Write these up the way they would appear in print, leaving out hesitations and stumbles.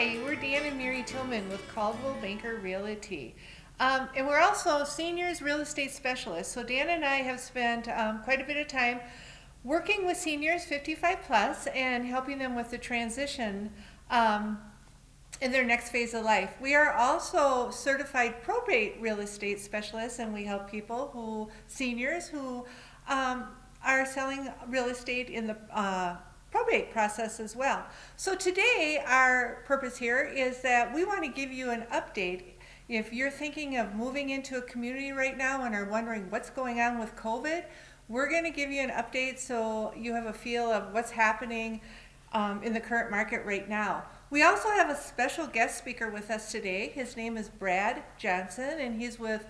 Hi, we're Dan and Mary Tillman with Caldwell Banker Realty. And we're also seniors real estate specialists. So Dan and I have spent quite a bit of time working with seniors 55 plus and helping them with the transition in their next phase of life. We are also certified probate real estate specialists, and we help people seniors who are selling real estate in the probate process as well. So today our purpose here is that we want to give you an update. If you're thinking of moving into a community right now and are wondering what's going on with COVID, we're going to give you an update so you have a feel of what's happening in the current market right now. We also have a special guest speaker with us today. His name is Brad Johnson, and he's with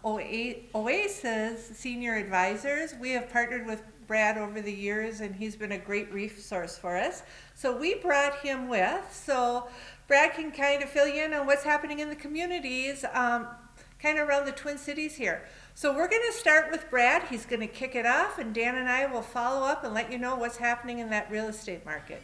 Oasis Senior Advisors. We have partnered with Brad over the years, and he's been a great resource for us. So we brought him with, so Brad can kind of fill you in on what's happening in the communities kind of around the Twin Cities here. So we're going to start with Brad. He's going to kick it off, and Dan and I will follow up and let you know what's happening in that real estate market.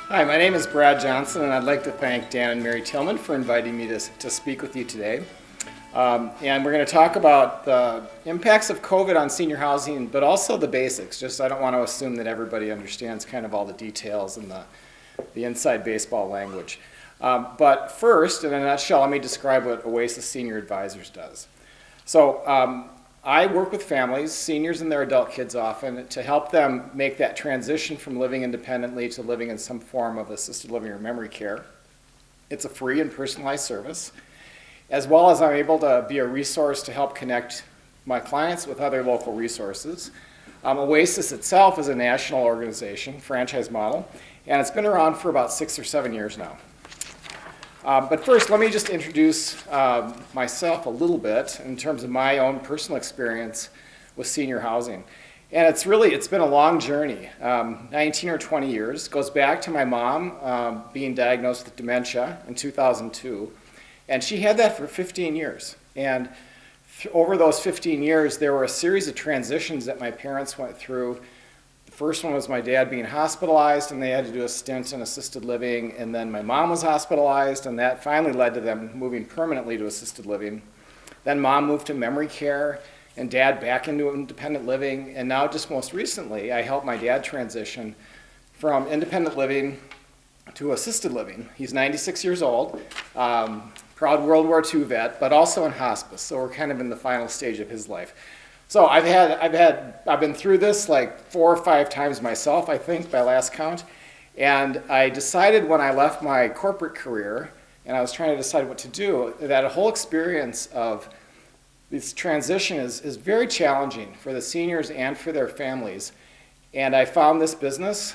Hi, my name is Brad Johnson, and I'd like to thank Dan and Mary Tillman for inviting me to speak with you today. And we're going to talk about the impacts of COVID on senior housing, but also the basics. Just I don't want to assume that everybody understands kind of all the details and the inside baseball language. But first, in a nutshell, let me describe what Oasis Senior Advisors does. So I work with families, seniors and their adult kids often, to help them make that transition from living independently to living in some form of assisted living or memory care. It's a free and personalized service, as well as I'm able to be a resource to help connect my clients with other local resources. Oasis itself is a national organization, franchise model, and it's been around for about 6 or 7 years now. But first, let me just introduce myself a little bit in terms of my own personal experience with senior housing. And it's been a long journey, 19 or 20 years. It goes back to my mom being diagnosed with dementia in 2002. And she had that for 15 years. And over those 15 years, there were a series of transitions that my parents went through. The first one was my dad being hospitalized, and they had to do a stint in assisted living, and then my mom was hospitalized, and that finally led to them moving permanently to assisted living. Then mom moved to memory care, and dad back into independent living, and now just most recently, I helped my dad transition from independent living to assisted living. He's 96 years old, proud World War II vet, but also in hospice, so we're kind of in the final stage of his life. So I've been through this like 4 or 5 times myself, I think, by last count. And I decided when I left my corporate career and I was trying to decide what to do, that a whole experience of this transition is very challenging for the seniors and for their families. And I found this business,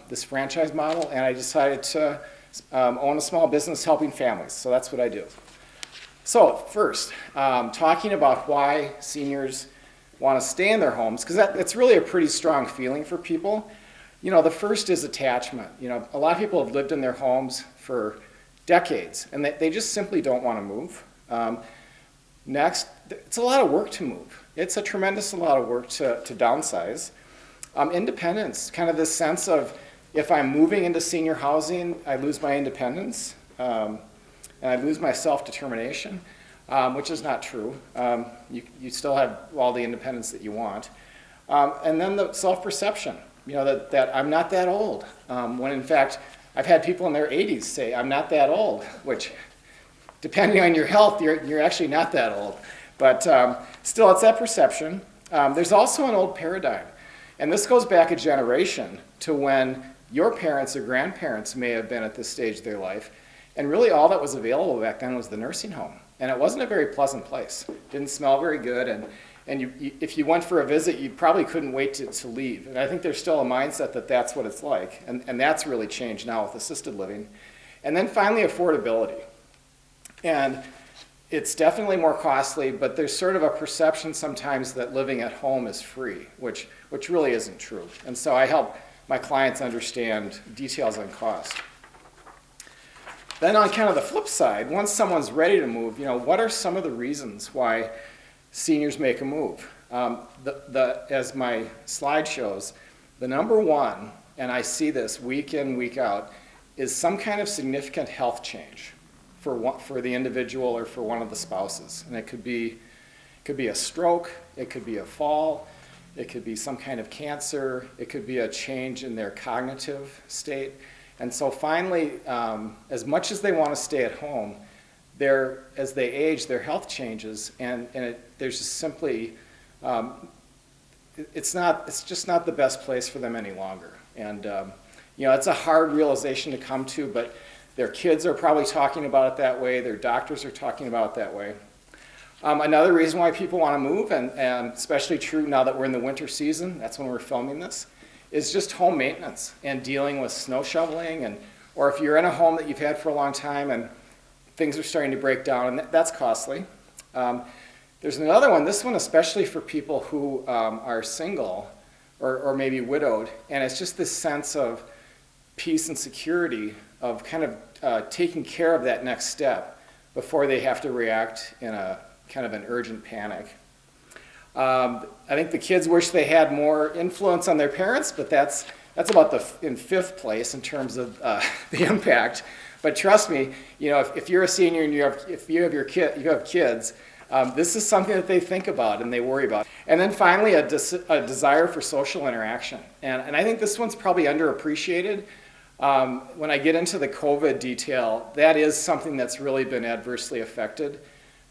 this franchise model, and I decided to own a small business helping families. So that's what I do. So first, talking about why seniors want to stay in their homes, because it's really a pretty strong feeling for people. You know, the first is attachment. You know, a lot of people have lived in their homes for decades, and they just simply don't want to move. Next, it's a lot of work to move. It's a tremendous lot of work to downsize. Independence, kind of this sense of if I'm moving into senior housing, I lose my independence, and I lose my self-determination. Which is not true. You still have all the independence that you want. And then the self-perception, you know, that I'm not that old. When in fact, I've had people in their 80s say, I'm not that old, which depending on your health, you're actually not that old. But still, it's that perception. There's also an old paradigm. And this goes back a generation to when your parents or grandparents may have been at this stage of their life. And really all that was available back then was the nursing home. And it wasn't a very pleasant place. It didn't smell very good, and if you went for a visit, you probably couldn't wait to leave. And I think there's still a mindset that that's what it's like, and that's really changed now with assisted living. And then finally, affordability. And it's definitely more costly, but there's sort of a perception sometimes that living at home is free, which really isn't true. And so I help my clients understand details on cost. Then on kind of the flip side, once someone's ready to move, you know, what are some of the reasons why seniors make a move. As my slide shows, the number one, and I see this week in, week out, is some kind of significant health change for the individual or for one of the spouses. And it could be a stroke, it could be a fall, it could be some kind of cancer, it could be a change in their cognitive state. And so finally, as much as they want to stay at home, as they age, their health changes, and there's just simply, it's just not the best place for them any longer. And it's a hard realization to come to, but their kids are probably talking about it that way, their doctors are talking about it that way. Another reason why people want to move, and especially true now that we're in the winter season, that's when we're filming this, is just home maintenance and dealing with snow shoveling, or if you're in a home that you've had for a long time and things are starting to break down, and that's costly. There's another one, this one especially for people who are single or maybe widowed, and it's just this sense of peace and security of kind of taking care of that next step before they have to react in a kind of an urgent panic. I think the kids wish they had more influence on their parents, but that's about in fifth place in terms of the impact. But trust me, if you're a senior and you have kids, this is something that they think about and they worry about. And then finally, a desire for social interaction. And I think this one's probably underappreciated. When I get into the COVID detail, that is something that's really been adversely affected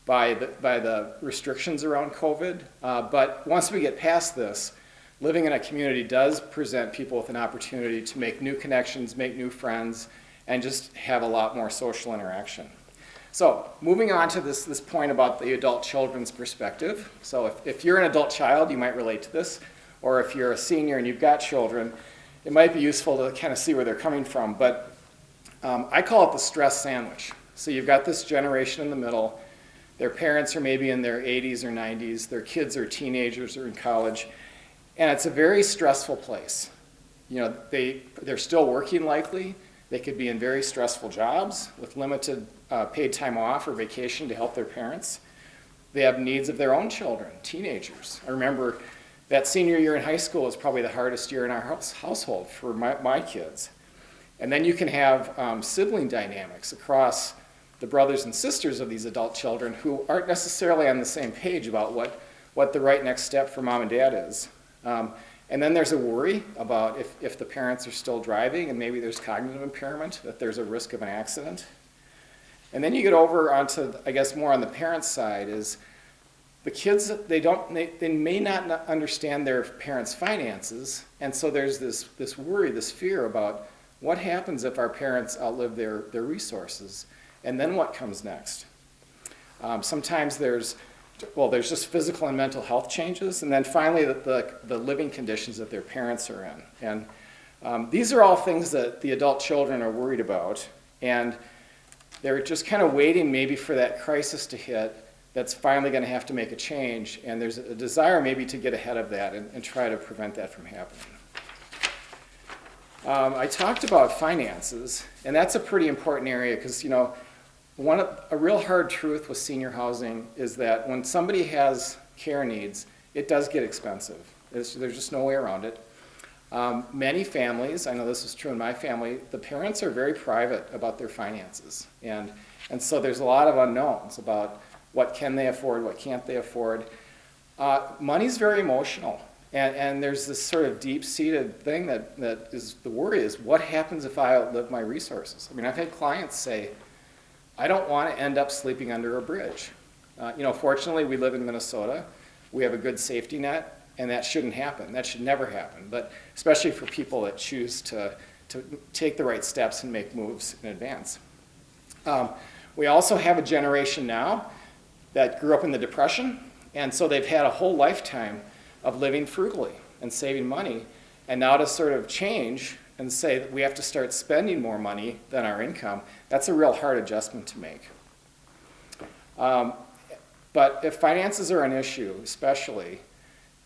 by the restrictions around COVID. But once we get past this, living in a community does present people with an opportunity to make new connections, make new friends, and just have a lot more social interaction. So moving on to this point about the adult children's perspective. So if you're an adult child, you might relate to this, or if you're a senior and you've got children, it might be useful to kind of see where they're coming from. But I call it the stress sandwich. So you've got this generation in the middle. Their parents are maybe in their 80s or 90s. Their kids are teenagers or in college. And it's a very stressful place. They're still working likely. They could be in very stressful jobs with limited paid time off or vacation to help their parents. They have needs of their own children, teenagers. I remember that senior year in high school was probably the hardest year in our household for my kids. And then you can have sibling dynamics across the brothers and sisters of these adult children who aren't necessarily on the same page about what the right next step for mom and dad is. And then there's a worry about if the parents are still driving and maybe there's cognitive impairment, that there's a risk of an accident. And then you get over onto, I guess, more on the parents' side is the kids, they may not understand their parents' finances, and so there's this worry, this fear about what happens if our parents outlive their resources, and then what comes next. Sometimes there's just physical and mental health changes, and then finally the living conditions that their parents are in. And these are all things that the adult children are worried about, and they're just kind of waiting maybe for that crisis to hit that's finally going to have to make a change, and there's a desire maybe to get ahead of that and try to prevent that from happening. I talked about finances, and that's a pretty important area because, a real hard truth with senior housing is that when somebody has care needs, it does get expensive. There's just no way around it. Many families, I know this was true in my family, the parents are very private about their finances. And so there's a lot of unknowns about what can they afford, what can't they afford. Money's very emotional. And there's this sort of deep-seated thing that is the worry is, what happens if I outlive my resources? I mean, I've had clients say, I don't want to end up sleeping under a bridge. Fortunately, we live in Minnesota. We have a good safety net. And that shouldn't happen. That should never happen. But especially for people that choose to take the right steps and make moves in advance. We also have a generation now that grew up in the Depression, and so they've had a whole lifetime of living frugally and saving money. And now to sort of change and say that we have to start spending more money than our income, that's a real hard adjustment to make. But if finances are an issue, especially,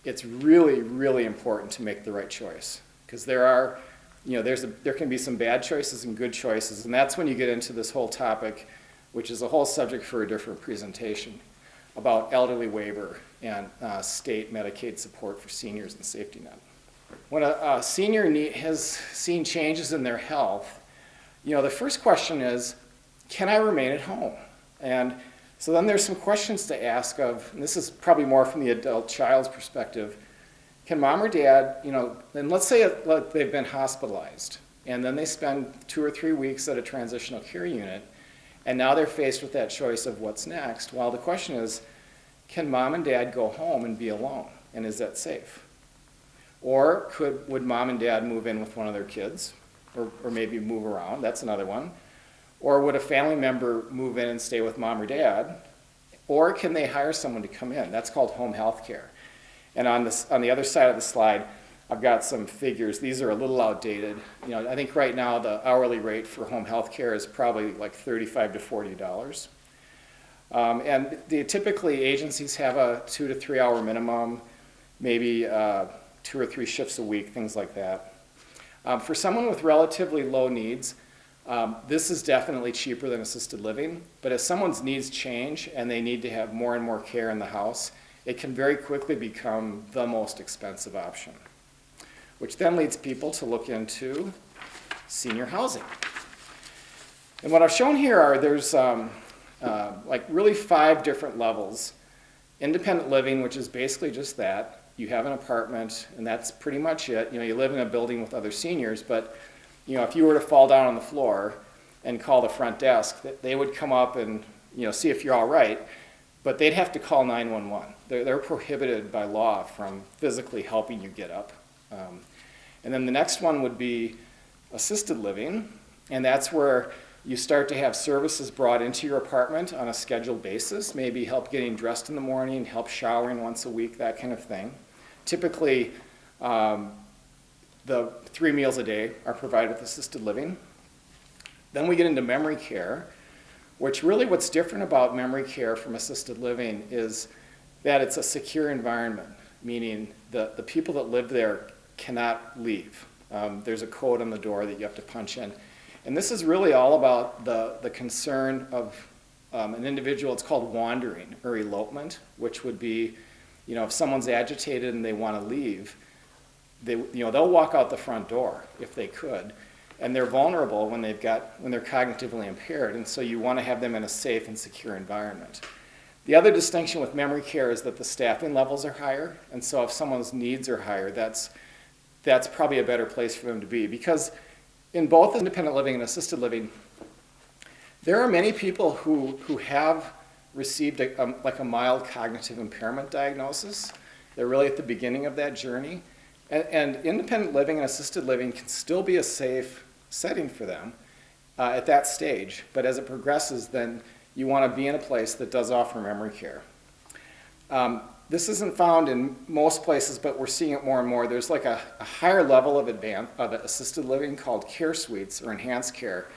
it's really, really important to make the right choice, because there can be some bad choices and good choices, and that's when you get into this whole topic, which is a whole subject for a different presentation. about elderly waiver and state Medicaid support for seniors and safety net. When a senior has seen changes in their health, the first question is, can I remain at home? And so then there's some questions to ask of, and this is probably more from the adult child's perspective, can mom or dad, and let's say they've been hospitalized, and then they spend 2 or 3 weeks at a transitional care unit, and now they're faced with that choice of what's next. Well, the question is, can mom and dad go home and be alone, and is that safe? Or would mom and dad move in with one of their kids, or maybe move around? That's another one. Or would a family member move in and stay with mom or dad? Or can they hire someone to come in? That's called home health care. And on the other side of the slide, I've got some figures. These are a little outdated. I think right now the hourly rate for home health care is probably like $35 to $40. And typically agencies have a 2 to 3 hour minimum, maybe 2 or 3 shifts a week, things like that. For someone with relatively low needs, this is definitely cheaper than assisted living, but as someone's needs change and they need to have more and more care in the house, it can very quickly become the most expensive option, which then leads people to look into senior housing. And what I've shown here are there's like really 5 different levels. Independent living, which is basically just that. You have an apartment, and that's pretty much it. You live in a building with other seniors, but if you were to fall down on the floor and call the front desk, they would come up and see if you're all right, but they'd have to call 911. They're prohibited by law from physically helping you get up. And then the next one would be assisted living, and that's where you start to have services brought into your apartment on a scheduled basis, maybe help getting dressed in the morning, help showering once a week, that kind of thing. Typically, the 3 meals a day are provided with assisted living. Then we get into memory care, which really what's different about memory care from assisted living is that it's a secure environment, meaning the people that live there cannot leave. There's a code on the door that you have to punch in. And this is really all about the concern of an individual. It's called wandering or elopement, which would be, if someone's agitated and they want to leave, they'll walk out the front door if they could, and they're vulnerable when they're cognitively impaired, and so you want to have them in a safe and secure environment. The other distinction with memory care is that the staffing levels are higher, and so if someone's needs are higher, that's probably a better place for them to be, because in both independent living and assisted living, there are many people who have received a mild cognitive impairment diagnosis. They're really at the beginning of that journey. And independent living and assisted living can still be a safe setting for them at that stage. But as it progresses, then you want to be in a place that does offer memory care. This isn't found in most places, but we're seeing it more and more. There's like a higher level of assisted living called care suites or enhanced care.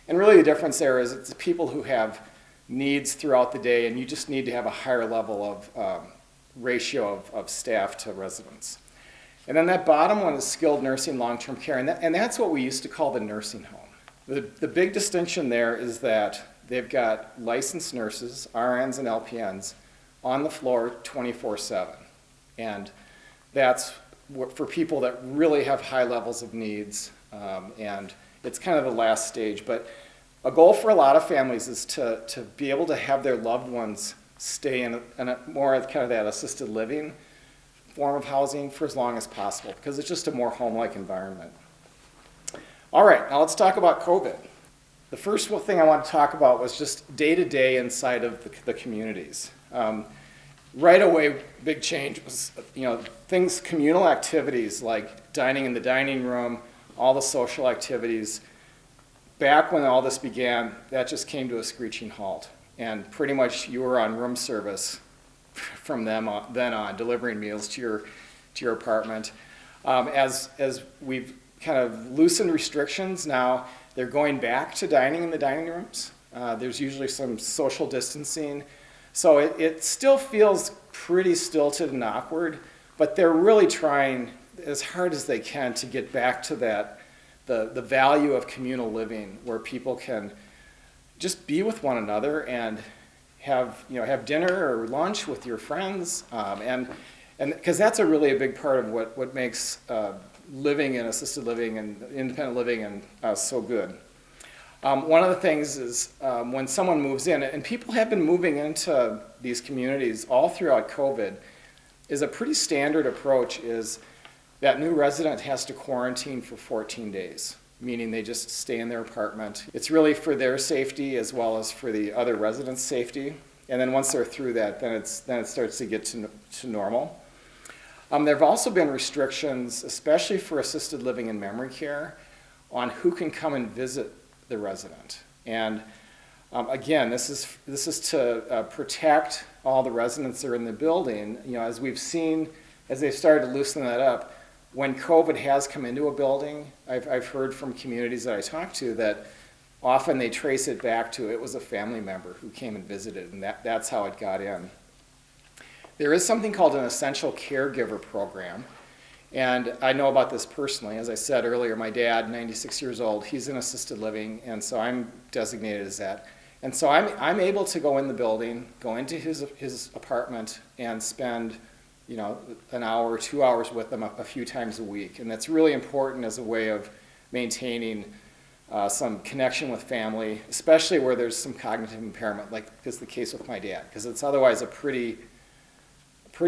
And really the difference there is it's people who have needs throughout the day, and you just need to have a higher level of ratio of staff to residents. And then that bottom one is skilled nursing long-term care, and that's what we used to call the nursing home. The big distinction there is that they've got licensed nurses, RNs and LPNs, on the floor 24/7. And that's for people that really have high levels of needs, and it's kind of the last stage. But a goal for a lot of families is to be able to have their loved ones stay in a more kind of that assisted living form of housing for as long as possible, because it's just a more home-like environment. All right, now let's talk about COVID. The first thing I want to talk about was just day-to-day inside of the communities. Right away, big change was, things, communal activities like dining in the dining room, all the social activities. Back when all this began, that just came to a screeching halt. And pretty much you were on room service from then on, delivering meals to your apartment. As we've kind of loosened restrictions, now they're going back to dining in the dining rooms. There's usually some social distancing. So it still feels pretty stilted and awkward, but they're really trying as hard as they can to get back to the value of communal living, where people can just be with one another and have dinner or lunch with your friends, and because that's a big part of what makes living in assisted living and independent living and so good. One of the things is when someone moves in, and people have been moving into these communities all throughout COVID, is a pretty standard approach is that new resident has to quarantine for 14 days, meaning they just stay in their apartment. It's really for their safety as well as for the other residents' safety. And then once they're through that, then it starts to get to normal. There have also been restrictions, especially for assisted living and memory care, on who can come and visit the resident. And again, this is to protect all the residents that are in the building. As we've seen, as they've started to loosen that up, when COVID has come into a building, I've heard from communities that I talk to that often they trace it back to it was a family member who came and visited, and that's how it got in. There is something called an essential caregiver program, and I know about this personally. As I said earlier, my dad, 96 years old, he's in assisted living, and so I'm designated as that. And so I'm able to go in the building, go into his apartment, and spend an hour or 2 hours with them a few times a week. And that's really important as a way of maintaining some connection with family, especially where there's some cognitive impairment, like is the case with my dad, because it's otherwise a pretty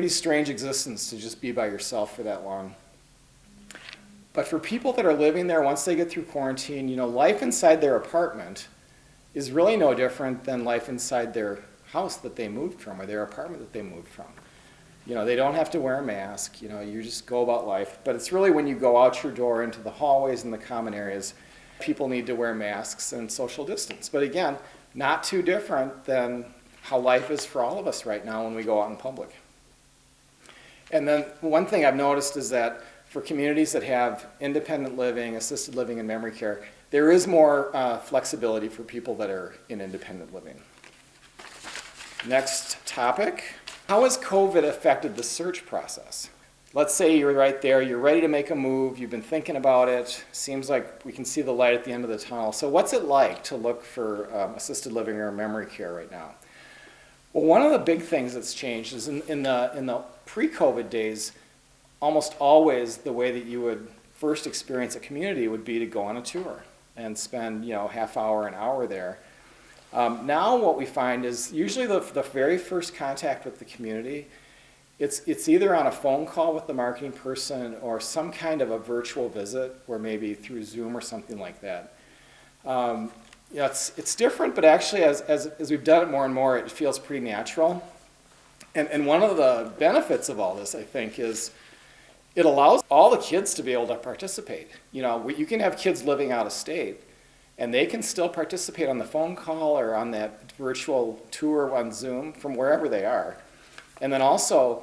strange existence to just be by yourself for that long. But for people that are living there, once they get through quarantine, life inside their apartment is really no different than life inside their house that they moved from or their apartment that they moved from. They don't have to wear a mask, you just go about life. But it's really when you go out your door into the hallways and the common areas, people need to wear masks and social distance. But again, not too different than how life is for all of us right now when we go out in public. And then one thing I've noticed is that for communities that have independent living, assisted living, and memory care, there is more flexibility for people that are in independent living. Next topic. How has COVID affected the search process? Let's say you're right there, you're ready to make a move, you've been thinking about it, seems like we can see the light at the end of the tunnel. So what's it like to look for assisted living or memory care right now? Well, one of the big things that's changed is in the pre-COVID days, almost always the way that you would first experience a community would be to go on a tour and spend half hour, an hour there. Now what we find is usually the very first contact with the community, it's either on a phone call with the marketing person or some kind of a virtual visit, or maybe through Zoom or something like that. It's different, but actually as we've done it more and more, it feels pretty natural. And one of the benefits of all this, I think, is it allows all the kids to be able to participate. You can have kids living out of state, and they can still participate on the phone call or on that virtual tour on Zoom from wherever they are. And then also,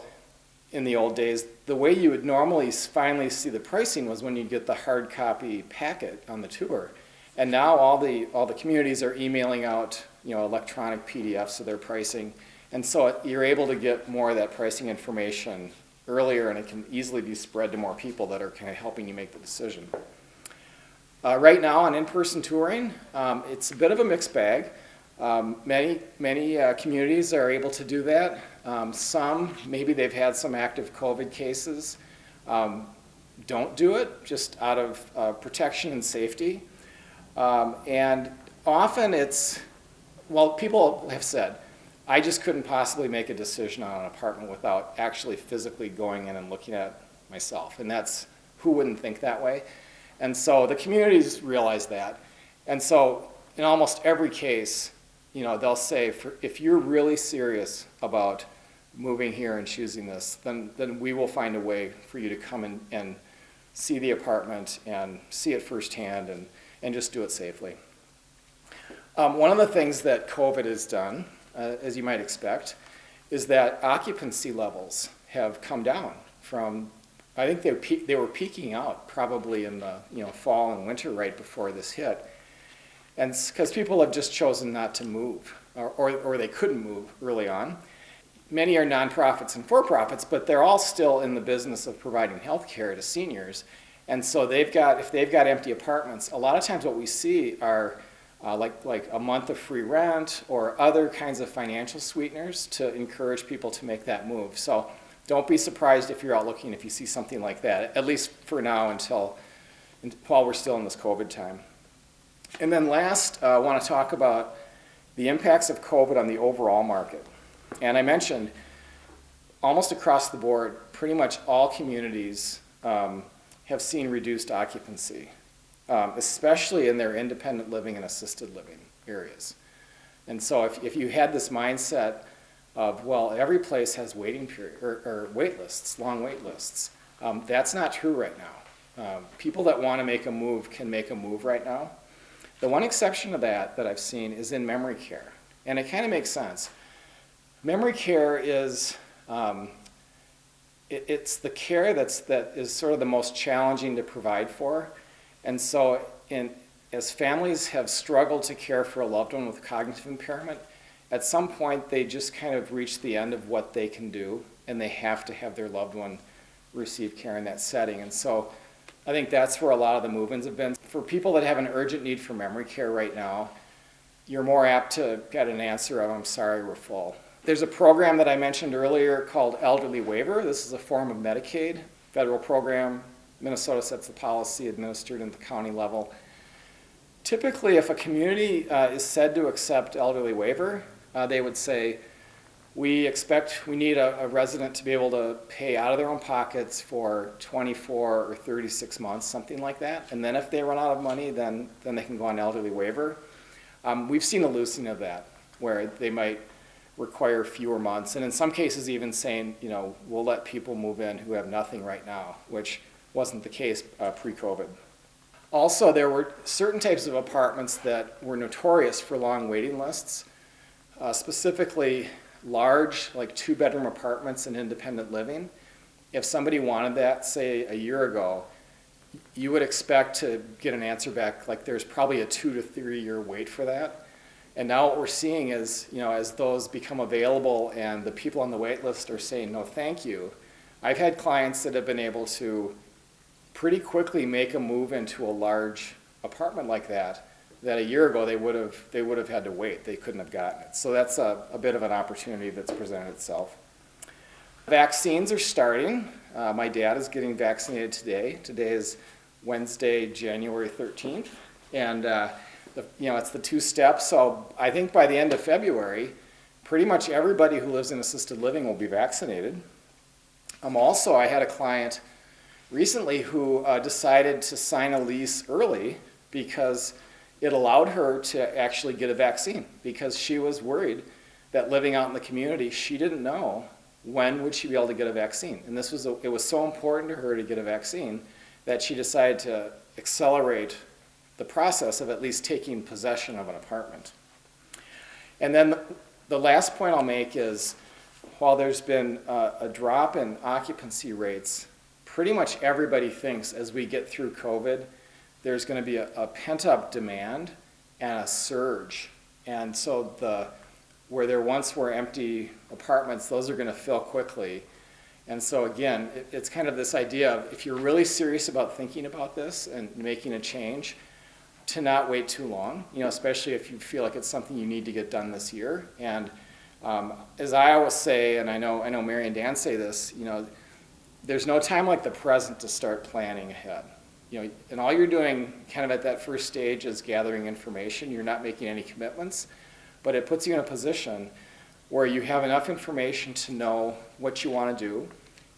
in the old days, the way you would normally finally see the pricing was when you get the hard copy packet on the tour. And now all the communities are emailing out electronic PDFs of their pricing. And so you're able to get more of that pricing information earlier, and it can easily be spread to more people that are kind of helping you make the decision. Right now on in-person touring, it's a bit of a mixed bag. Many communities are able to do that. Some, maybe they've had some active COVID cases, don't do it just out of protection and safety. And often people have said, I just couldn't possibly make a decision on an apartment without actually physically going in and looking at myself. And who wouldn't think that way? And so the communities realize that. And so in almost every case, they'll say, if you're really serious about moving here and choosing this, then we will find a way for you to come and see the apartment and see it firsthand and just do it safely. One of the things that COVID has done, as you might expect, is that occupancy levels have come down from, I think they were peaking out probably in the fall and winter right before this hit. And because people have just chosen not to move, or they couldn't move early on. Many are nonprofits and for-profits, but they're all still in the business of providing health care to seniors. And so if they've got empty apartments, a lot of times what we see are like a month of free rent or other kinds of financial sweeteners to encourage people to make that move. So don't be surprised if you're out looking, if you see something like that, at least for now while we're still in this COVID time. And then last, I want to talk about the impacts of COVID on the overall market. And I mentioned almost across the board, pretty much all communities have seen reduced occupancy, especially in their independent living and assisted living areas. And so if you had this mindset of, well, every place has waiting period or wait lists, long wait lists, that's not true right now. People that want to make a move can make a move right now. The one exception to that I've seen is in memory care, and it kind of makes sense. Memory care is it's the care that is sort of the most challenging to provide for, and so as families have struggled to care for a loved one with cognitive impairment, at some point they just kind of reach the end of what they can do, and they have to have their loved one receive care in that setting. And so I think that's where a lot of the movements have been. For people that have an urgent need for memory care right now, you're more apt to get an answer of, I'm sorry, we're full. There's a program that I mentioned earlier called Elderly Waiver. This is a form of Medicaid, federal program. Minnesota sets the policy, administered at the county level. Typically, if a community is said to accept Elderly Waiver, they would say, we need a resident to be able to pay out of their own pockets for 24 or 36 months, something like that. And then if they run out of money, then they can go on Elderly Waiver. We've seen a loosening of that, where they might require fewer months, and in some cases even saying, we'll let people move in who have nothing right now, which wasn't the case pre-COVID. Also, there were certain types of apartments that were notorious for long waiting lists, specifically large, like 2-bedroom apartments in independent living. If somebody wanted that, say, a year ago, you would expect to get an answer back, like there's probably a 2 to 3 year wait for that. And now what we're seeing is, as those become available and the people on the wait list are saying, no, thank you, I've had clients that have been able to pretty quickly make a move into a large apartment like that a year ago they would have had to wait. They couldn't have gotten it. So that's a bit of an opportunity that's presented itself. Vaccines are starting. My dad is getting vaccinated today. Today is Wednesday, January 13th. And it's the 2 steps. So I think by the end of February, pretty much everybody who lives in assisted living will be vaccinated. Also, I had a client recently who decided to sign a lease early because it allowed her to actually get a vaccine, because she was worried that living out in the community, she didn't know when would she be able to get a vaccine. And it was so important to her to get a vaccine that she decided to accelerate the process of at least taking possession of an apartment. And then the last point I'll make is, while there's been a drop in occupancy rates, pretty much everybody thinks as we get through COVID, there's going to be a pent-up demand and a surge. And so where there once were empty apartments, those are going to fill quickly. And so again, it's kind of this idea of, if you're really serious about thinking about this and making a change, to not wait too long, especially if you feel like it's something you need to get done this year. And as I always say, and I know Mary and Dan say this, there's no time like the present to start planning ahead. And all you're doing kind of at that first stage is gathering information. You're not making any commitments, but it puts you in a position where you have enough information to know what you want to do,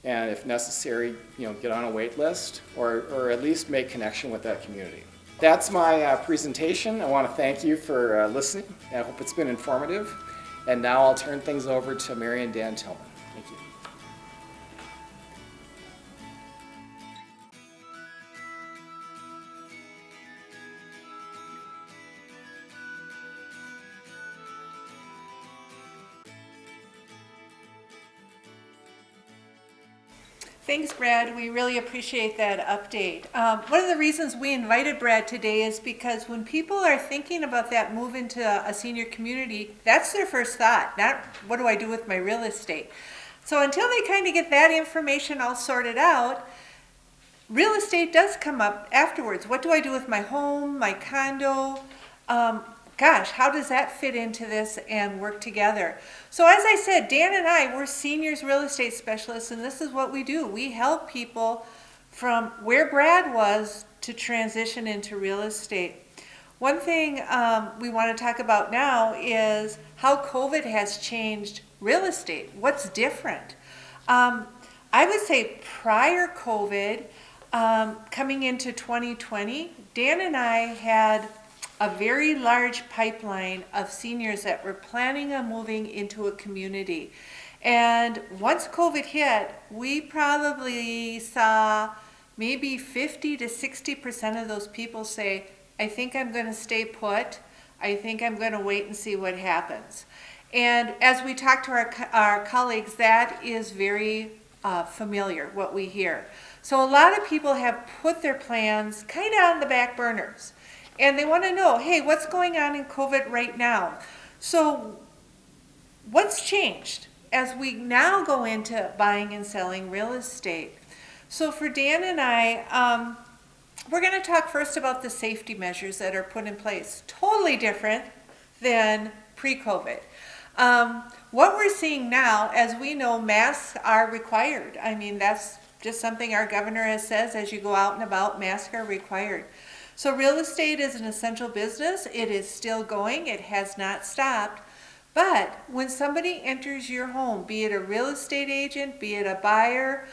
and if necessary, get on a wait list or at least make connection with that community. That's my presentation. I want to thank you for listening. I hope it's been informative. And now I'll turn things over to Mary and Dan Tillman. Thank you. Thanks, Brad. We really appreciate that update. One of the reasons we invited Brad today is because when people are thinking about that move into a senior community, that's their first thought, not what do I do with my real estate. So until they kind of get that information all sorted out, real estate does come up afterwards. What do I do with my home, my condo? gosh, how does that fit into this and work together? So as I said, Dan and I, we're seniors real estate specialists, and this is what we do. We help people from where Brad was to transition into real estate. One thing we want to talk about now is how COVID has changed real estate. What's different? I would say prior COVID, coming into 2020, Dan and I had a very large pipeline of seniors that were planning on moving into a community. And once COVID hit, we probably saw maybe 50 to 60% of those people say, I think I'm going to stay put. I think I'm going to wait and see what happens. And as we talk to our colleagues, that is very familiar, what we hear. So a lot of people have put their plans kind of on the back burners. And they want to know, hey, what's going on in COVID right now? So what's changed as we now go into buying and selling real estate? So for Dan and I, we're going to talk first about the safety measures that are put in place. Totally different than pre-COVID. What we're seeing now, as we know, masks are required. I mean, that's just something our governor has says, as you go out and about, masks are required. So real estate is an essential business. It is still going. It has not stopped. But when somebody enters your home, be it a real estate agent, be it a buyer,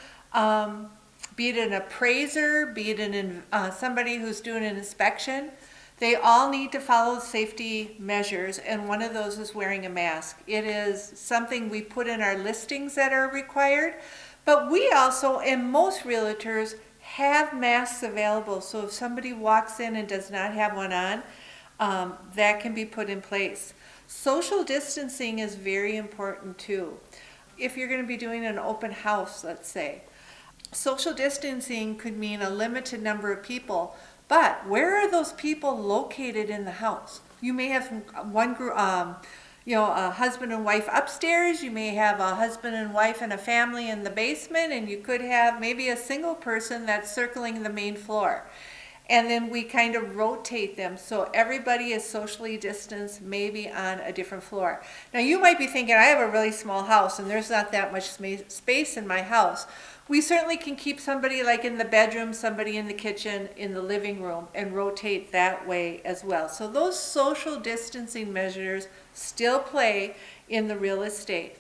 be it an appraiser, be it somebody who's doing an inspection, they all need to follow safety measures, and one of those is wearing a mask. It is something we put in our listings that are required, but we also, and most realtors, have masks available. So if somebody walks in and does not have one on, that can be put in place. Social distancing is very important too. If you're going to be doing an open house, let's say, social distancing could mean a limited number of people, but where are those people located in the house? You may have one group, a husband and wife upstairs. You may have a husband and wife and a family in the basement, and you could have maybe a single person that's circling the main floor. And then we kind of rotate them so everybody is socially distanced, maybe on a different floor. Now you might be thinking, I have a really small house and there's not that much space in my house. We certainly can keep somebody like in the bedroom, somebody in the kitchen, in the living room, and rotate that way as well. So those social distancing measures still play in the real estate.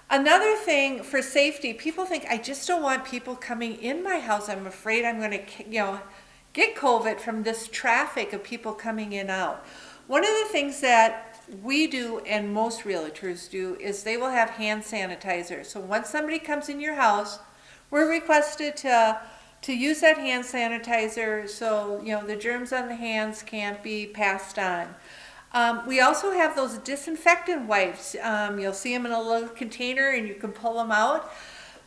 Another thing for safety, people think, I just don't want people coming in my house. I'm afraid I'm going to, get COVID from this traffic of people coming in and out. One of the things that we do and most realtors do is they will have hand sanitizer. So once somebody comes in your house, we're requested to use that hand sanitizer so the germs on the hands can't be passed on. We also have those disinfectant wipes. You'll see them in a little container and you can pull them out.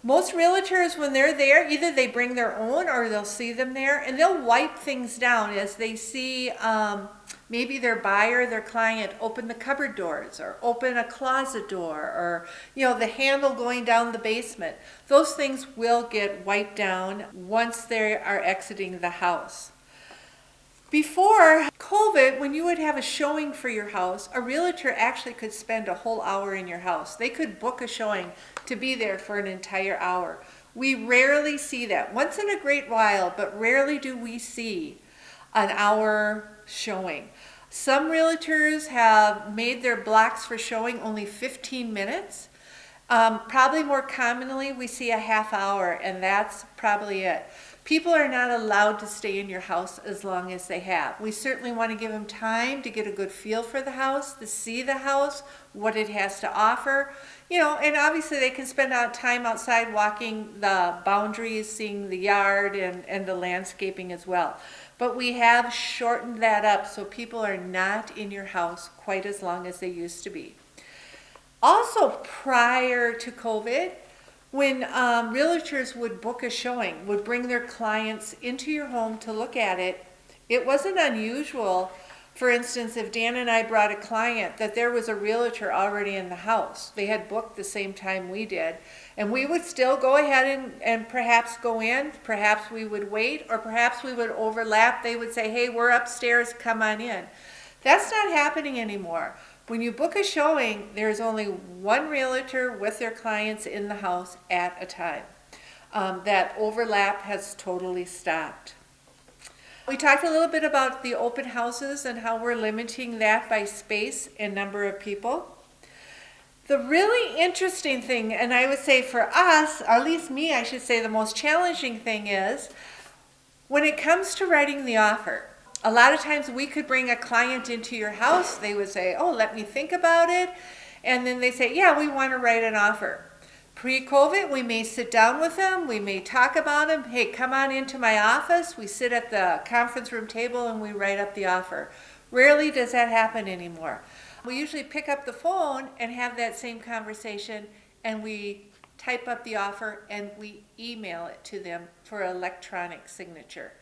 Most realtors, when they're there, either they bring their own or they'll see them there, and they'll wipe things down as they see maybe their buyer, their client, open the cupboard doors or open a closet door or the handle going down the basement. Those things will get wiped down once they are exiting the house. Before COVID, when you would have a showing for your house, a realtor actually could spend a whole hour in your house. They could book a showing to be there for an entire hour. We rarely see that. Once in a great while, but rarely do we see an hour showing. Some realtors have made their blocks for showing only 15 minutes. Probably more commonly, we see a half hour, and that's probably it. People are not allowed to stay in your house as long as they have. We certainly want to give them time to get a good feel for the house, to see the house, what it has to offer. And obviously they can spend time outside walking the boundaries, seeing the yard and the landscaping as well. But we have shortened that up so people are not in your house quite as long as they used to be. Also, prior to COVID, when realtors would book a showing, would bring their clients into your home to look at it, it wasn't unusual, for instance, if Dan and I brought a client, that there was a realtor already in the house. They had booked the same time we did. And we would still go ahead and perhaps go in, perhaps we would wait, or perhaps we would overlap. They would say, hey, we're upstairs, come on in. That's not happening anymore. When you book a showing, there's only one realtor with their clients in the house at a time. That overlap has totally stopped. We talked a little bit about the open houses and how we're limiting that by space and number of people. The really interesting thing, and I would say for us, or at least me, I should say the most challenging thing is when it comes to writing the offer. A lot of times we could bring a client into your house, they would say, oh, let me think about it. And then they say, yeah, we want to write an offer. Pre-COVID, we may sit down with them, we may talk about them. Hey, come on into my office. We sit at the conference room table and we write up the offer. Rarely does that happen anymore. We usually pick up the phone and have that same conversation, and we type up the offer and we email it to them for electronic signature.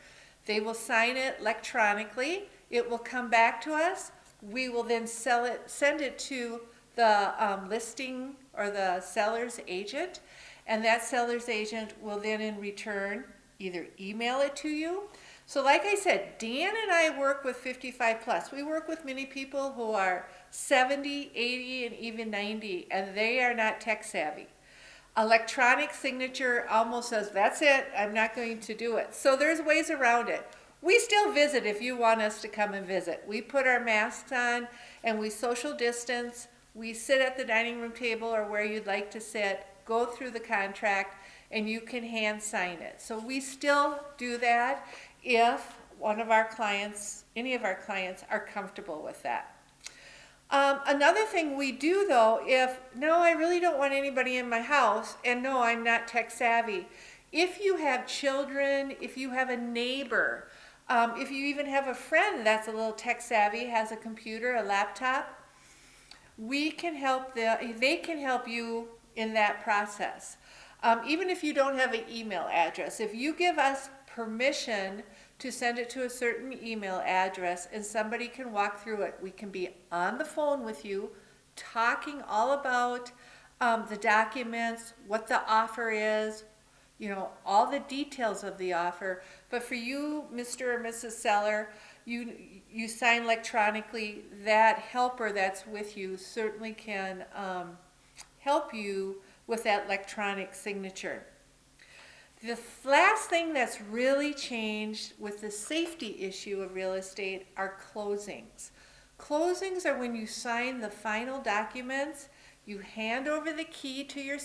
They will sign it electronically. It will come back to us. We will then send it to the listing or the seller's agent, and that seller's agent will then in return either email it to you. So like I said, Dan and I work with 55 plus. We work with many people who are 70, 80, and even 90, and they are not tech savvy. Electronic signature almost says, that's it, I'm not going to do it. So there's ways around it. We still visit if you want us to come and visit. We put our masks on and we social distance. We sit at the dining room table or where you'd like to sit, go through the contract, and you can hand sign it. So we still do that if one of our clients, any of our clients, are comfortable with that. Another thing we do though, if, no, I really don't want anybody in my house, and no, I'm not tech savvy. If you have children, if you have a neighbor, if you even have a friend that's a little tech savvy, has a computer, a laptop, we can help they can help you in that process. Even if you don't have an email address, if you give us permission to send it to a certain email address and somebody can walk through it, we can be on the phone with you talking all about the documents, what the offer is, you know, all the details of the offer. But for you, Mr. or Mrs. Seller, you sign electronically. That helper that's with you certainly can help you with that electronic signature. The last thing that's really changed with the safety issue of real estate are closings. Closings are when you sign the final documents, you hand over the key to your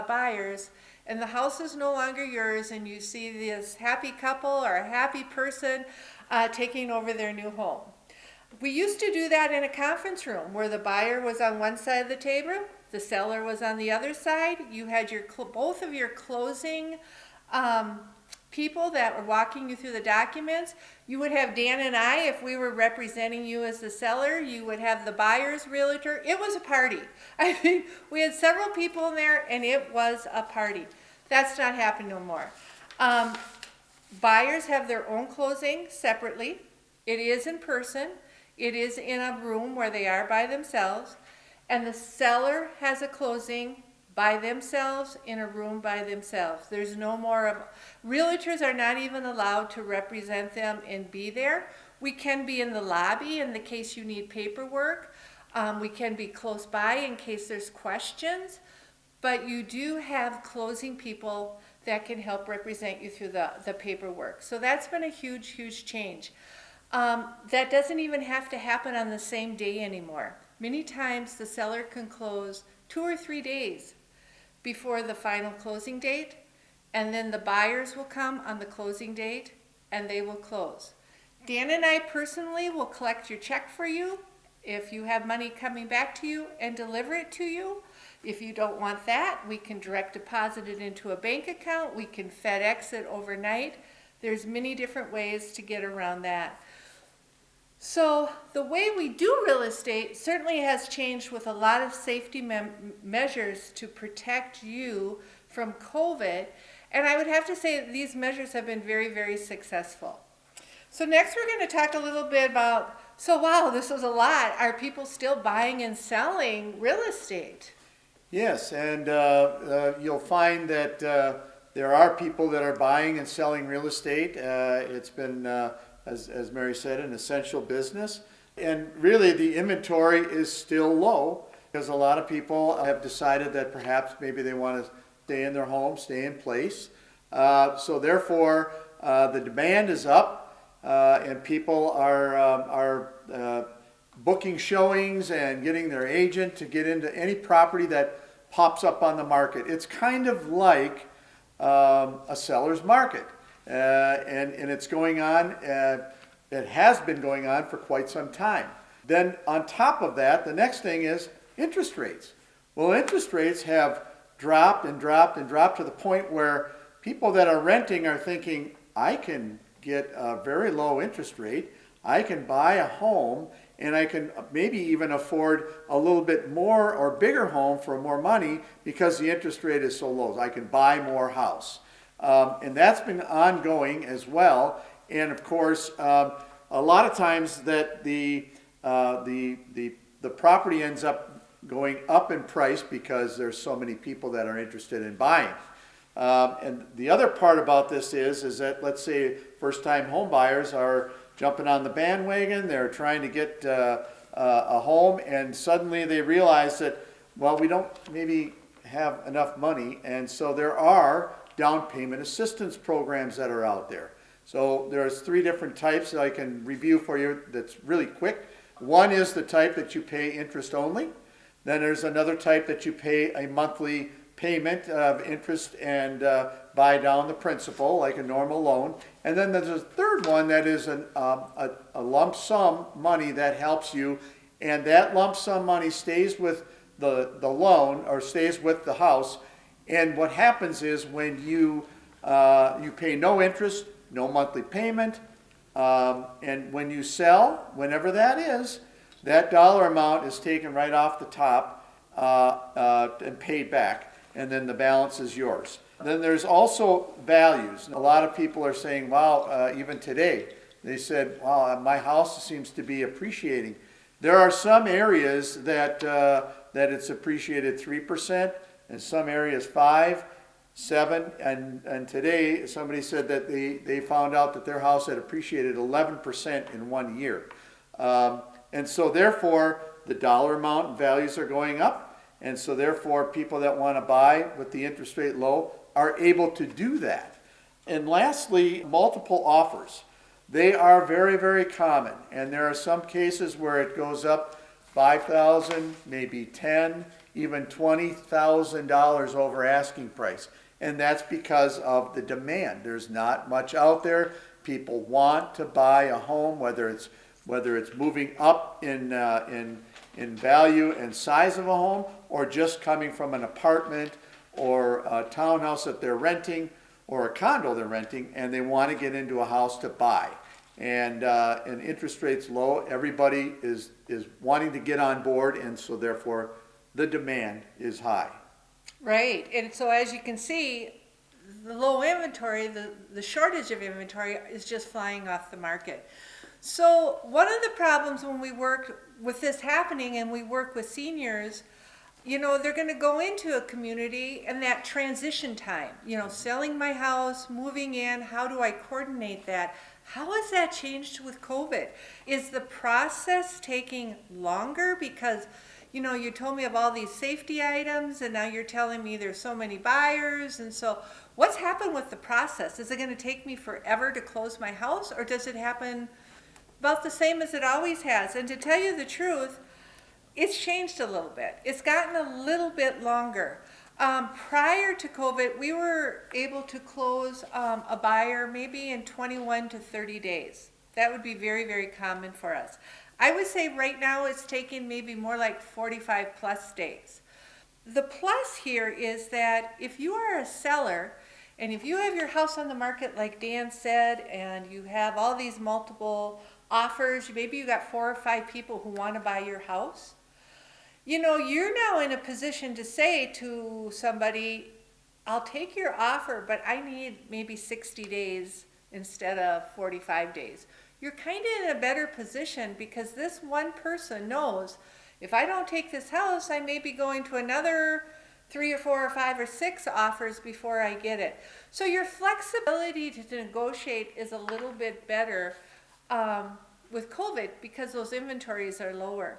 buyers, and the house is no longer yours, and you see this happy couple or a happy person taking over their new home. We used to do that in a conference room where the buyer was on one side of the table, the seller was on the other side. You had your both of your closing people that were walking you through the documents. You would have Dan and I, if we were representing you as the seller. You would have the buyer's realtor. It was a party. I mean, we had several people in there, and it was a party. That's not happening no more. Buyers have their own closing separately. It is in person. It is in a room where they are by themselves. And the seller has a closing by themselves in a room by themselves. There's no more of, realtors are not even allowed to represent them and be there. We can be in the lobby in the case you need paperwork. We can be close by in case there's questions, but you do have closing people that can help represent you through the paperwork. So that's been a huge, huge change. That doesn't even have to happen on the same day anymore. Many times the seller can close 2 or 3 days before the final closing date, and then the buyers will come on the closing date and they will close. Dan and I personally will collect your check for you if you have money coming back to you and deliver it to you. If you don't want that, we can direct deposit it into a bank account. We can FedEx it overnight. There's many different ways to get around that. So the way we do real estate certainly has changed with a lot of safety measures to protect you from COVID. And I would have to say that these measures have been very, very successful. So next we're going to talk a little bit about, so wow, this was a lot. Are people still buying and selling real estate? Yes, and you'll find that there are people that are buying and selling real estate. It's been, as Mary said, an essential business. And really, the inventory is still low because a lot of people have decided that perhaps maybe they want to stay in their home, stay in place. So therefore, the demand is up, and people are booking showings and getting their agent to get into any property that pops up on the market. It's kind of like a seller's market, and it's going on. It has been going on for quite some time. Then on top of that, the next thing is interest rates. Well, interest rates have dropped and dropped and dropped to the point where people that are renting are thinking, I can get a very low interest rate, I can buy a home, and I can maybe even afford a little bit more or bigger home for more money because the interest rate is so low. I can buy more house. And that's been ongoing as well. And of course, a lot of times that the property ends up going up in price because there's so many people that are interested in buying. And the other part about this is that, let's say first-time home buyers are jumping on the bandwagon, they're trying to get a home, and suddenly they realize that, well, we don't maybe have enough money, and so there are down payment assistance programs that are out there. So there's 3 different types that I can review for you that's really quick. One is the type that you pay interest only. Then there's another type that you pay a monthly payment of interest and buy down the principal like a normal loan. And then there's a third one that is a lump sum money that helps you, and that lump sum money stays with the loan or stays with the house. And what happens is when you pay no interest, no monthly payment, and when you sell, whenever that is, that dollar amount is taken right off the top and paid back, and then the balance is yours. Then there's also values. A lot of people are saying, wow, even today, they said, wow, my house seems to be appreciating. There are some areas that it's appreciated 3%, and some areas 5%, 7%, and today somebody said that they found out that their house had appreciated 11% in 1 year. And so therefore, the dollar amount and values are going up, and so therefore people that want to buy with the interest rate low are able to do that. And lastly, multiple offers. They are very, very common, and there are some cases where it goes up $5,000, maybe $10,000, even $20,000 over asking price. And that's because of the demand. There's not much out there. People want to buy a home, whether it's moving up in value and size of a home, or just coming from an apartment or a townhouse that they're renting or a condo they're renting, and they want to get into a house to buy. And interest rates low, everybody is wanting to get on board, and so therefore the demand is high. Right, and so as you can see, the low inventory, the shortage of inventory is just flying off the market. So one of the problems when we work with this happening and we work with seniors, you know, they're going to go into a community and that transition time, you know, selling my house, moving in, how do I coordinate that? How has that changed with COVID? Is the process taking longer because, you know, you told me of all these safety items and now you're telling me there's so many buyers, and so what's happened with the process? Is it going to take me forever to close my house, or does it happen about the same as it always has? And to tell you the truth, it's changed a little bit. It's gotten a little bit longer. Prior to COVID, we were able to close a buyer maybe in 21 to 30 days. That would be very, very common for us. I would say right now it's taking maybe more like 45 plus days. The plus here is that if you are a seller and if you have your house on the market like Dan said, and you have all these multiple offers, maybe you got 4 or 5 people who want to buy your house, you know, you're now in a position to say to somebody, I'll take your offer, but I need maybe 60 days instead of 45 days. You're kind of in a better position because this one person knows if I don't take this house, I may be going to another 3 or 4 or 5 or 6 offers before I get it. So your flexibility to negotiate is a little bit better with COVID because those inventories are lower.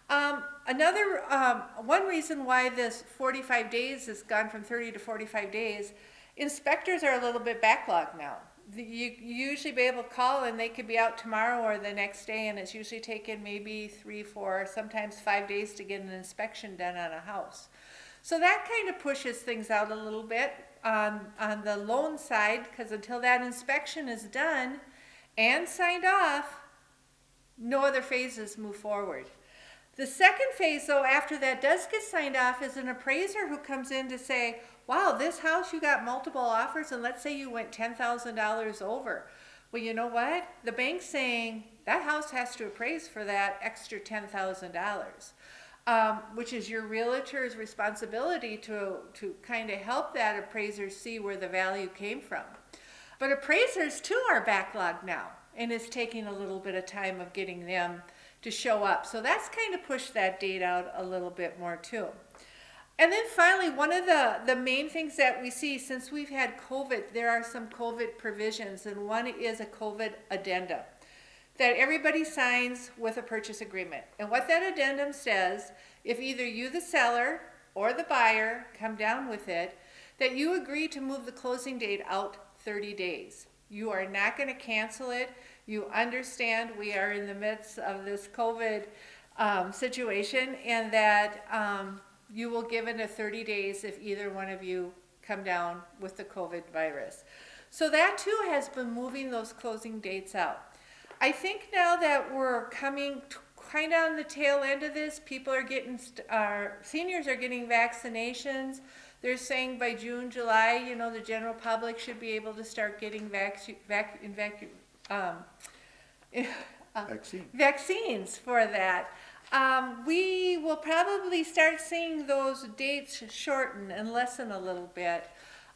One reason why this 45 days has gone from 30 to 45 days, inspectors are a little bit backlogged now. You usually be able to call and they could be out tomorrow or the next day, and it's usually taken maybe 3, 4, sometimes 5 days to get an inspection done on a house. So that kind of pushes things out a little bit on the loan side, because until that inspection is done and signed off, no other phases move forward. The second phase, though, after that does get signed off, is an appraiser who comes in to say, wow, this house, you got multiple offers, and let's say you went $10,000 over. Well, you know what? The bank's saying that house has to appraise for that extra $10,000, which is your realtor's responsibility to kind of help that appraiser see where the value came from. But appraisers, too, are backlogged now, and it's taking a little bit of time of getting them to show up. So that's kind of pushed that date out a little bit more too. And then finally, one of the main things that we see since we've had COVID, there are some COVID provisions, and one is a COVID addendum that everybody signs with a purchase agreement. And what that addendum says, if either you, the seller, or the buyer come down with it, that you agree to move the closing date out 30 days. You are not going to cancel it. You understand we are in the midst of this COVID situation, and that you will give it a 30 days if either one of you come down with the COVID virus. So that too has been moving those closing dates out. I think now that we're coming kind of on the tail end of this, people are getting, seniors are getting vaccinations. They're saying by June, July, you know, the general public should be able to start getting vaccines for that. We will probably start seeing those dates shorten and lessen a little bit.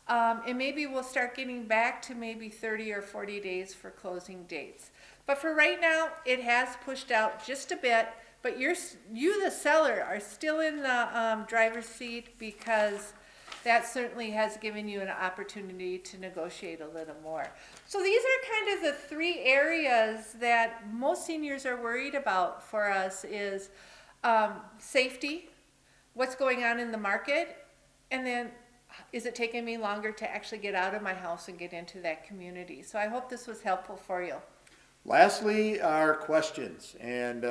And maybe we'll start getting back to maybe 30 or 40 days for closing dates. But for right now, it has pushed out just a bit. But you, the seller, are still in the driver's seat, because that certainly has given you an opportunity to negotiate a little more. So these are kind of the three areas that most seniors are worried about for us is safety, what's going on in the market, and then is it taking me longer to actually get out of my house and get into that community? So I hope this was helpful for you. Lastly, our questions. And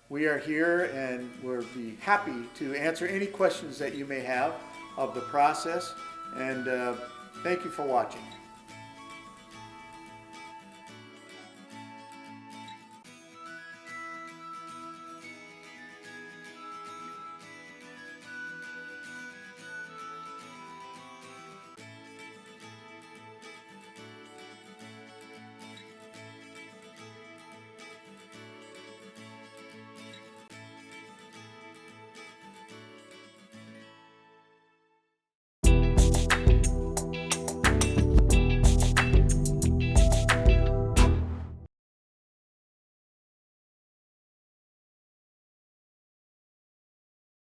we are here and we'll be happy to answer any questions that you may have of the process. And thank you for watching.